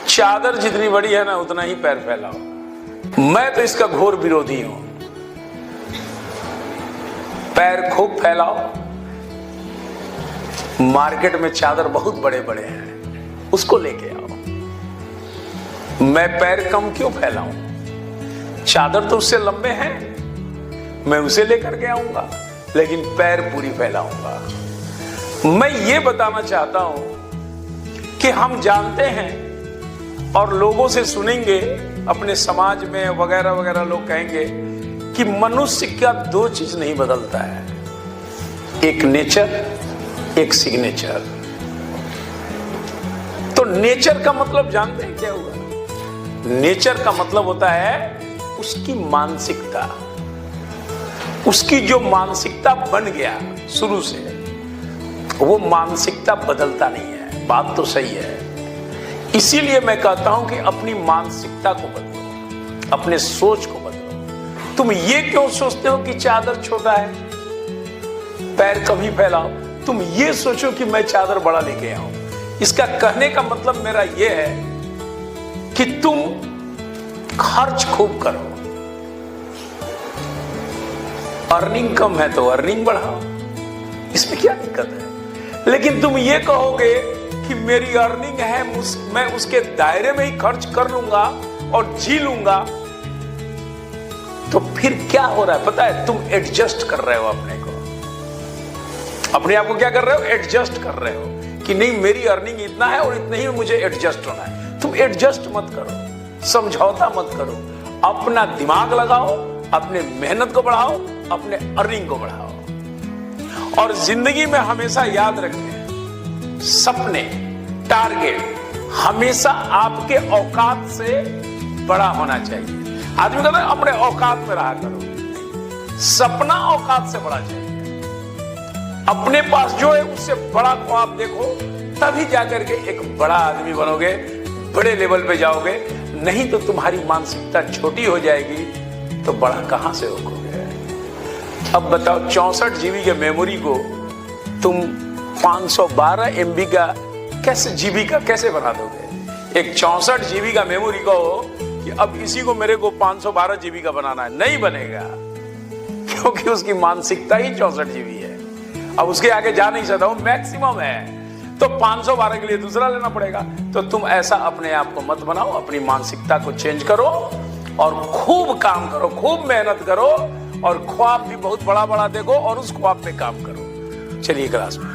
चादर जितनी बड़ी है ना उतना ही पैर फैलाओ। मैं तो इसका घोर विरोधी हूं। पैर खूब फैलाओ। मार्केट में चादर बहुत बड़े बड़े हैं, उसको लेके आओ। मैं पैर कम क्यों फैलाऊं? चादर तो उससे लंबे हैं, मैं उसे लेकर के आऊंगा, लेकिन पैर पूरी फैलाऊंगा। मैं ये बताना चाहता हूं कि हम जानते हैं और लोगों से सुनेंगे, अपने समाज में वगैरह वगैरह लोग कहेंगे कि मनुष्य का दो चीज नहीं बदलता है, एक नेचर, एक सिग्नेचर। तो नेचर का मतलब जानते हैं क्या हुआ? नेचर का मतलब होता है उसकी मानसिकता। उसकी जो मानसिकता बन गया शुरू से, वो मानसिकता बदलता नहीं है। बात तो सही है। इसीलिए मैं कहता हूं कि अपनी मानसिकता को बदलो, अपने सोच को बदलो। तुम ये क्यों सोचते हो कि चादर छोटा है, पैर कम ही फैलाओ? तुम ये सोचो कि मैं चादर बड़ा लेके आऊं। इसका कहने का मतलब मेरा यह है कि तुम खर्च खूब करो। अर्निंग कम है तो अर्निंग बढ़ाओ, इसमें क्या दिक्कत है? लेकिन तुम ये कहोगे कि मेरी अर्निंग है, मैं उसके दायरे में ही खर्च कर लूंगा और जी लूंगा, तो फिर क्या हो रहा है पता है? तुम एडजस्ट कर रहे हो अपने को, अपने आप को क्या कर रहे हो? एडजस्ट कर रहे हो कि नहीं, मेरी अर्निंग इतना है और इतना ही मुझे एडजस्ट होना है। तुम एडजस्ट मत करो, समझौता मत करो। अपना दिमाग लगाओ, अपने मेहनत को बढ़ाओ, अपने अर्निंग को बढ़ाओ। और जिंदगी में हमेशा याद रखें, सपने, टारगेट हमेशा आपके औकात से बड़ा होना चाहिए। आदमी कहता है अपने औकात में रहा करो, सपना औकात से बड़ा चाहिए। अपने पास जो है उससे बड़ा ख्वाब देखो, तभी जाकर के एक बड़ा आदमी बनोगे, बड़े लेवल पे जाओगे। नहीं तो तुम्हारी मानसिकता छोटी हो जाएगी तो बड़ा कहां से होगे? अब बताओ, 64 GB के मेमोरी को तुम 512 MB का कैसे जीबी का कैसे बना दोगे? एक 64 GB का मेमोरी को कि अब इसी को मेरे को 512 GB का बनाना है, नहीं बनेगा, क्योंकि उसकी मानसिकता ही 64 GB है। अब उसके आगे जा नहीं सकता, वो मैक्सिमम है। तो 512 के लिए दूसरा लेना पड़ेगा। तो तुम ऐसा अपने आप को मत बनाओ, अपनी मानसिकता को चेंज करो और खूब काम करो, खूब मेहनत करो और ख्वाब भी बहुत बड़ा बड़ा देखो और उस ख्वाब पे काम करो। चलिए क्लास में